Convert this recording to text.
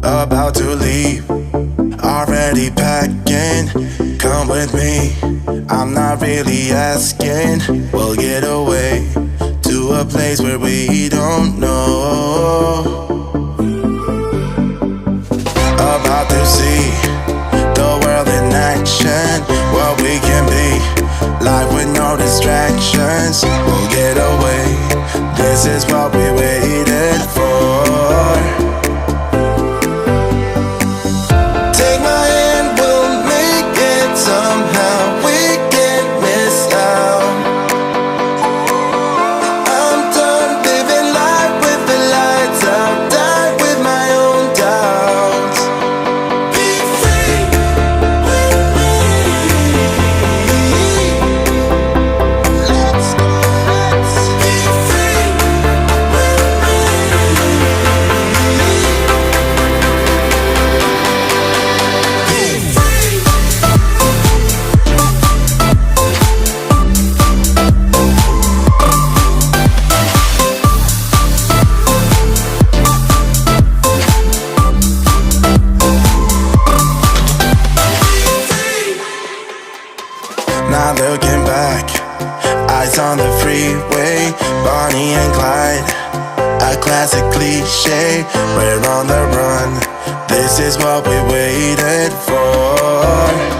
about to leave, already packing. Come with me, I'm not really asking. We'll get away to a place where we don't know. About to see the world in action, what we can be, life with no distractions. We'll get away, this is what we waited for. Take my hand, we'll make it somehow. We can't miss out. I'm done living life with the lights out, die with my own doubts. Be free with me. Let's go, let's be free with me. Be free. Not looking back, eyes on the freeway, Bonnie and Clyde, a classic cliche. We're on the run, this is what we waited for.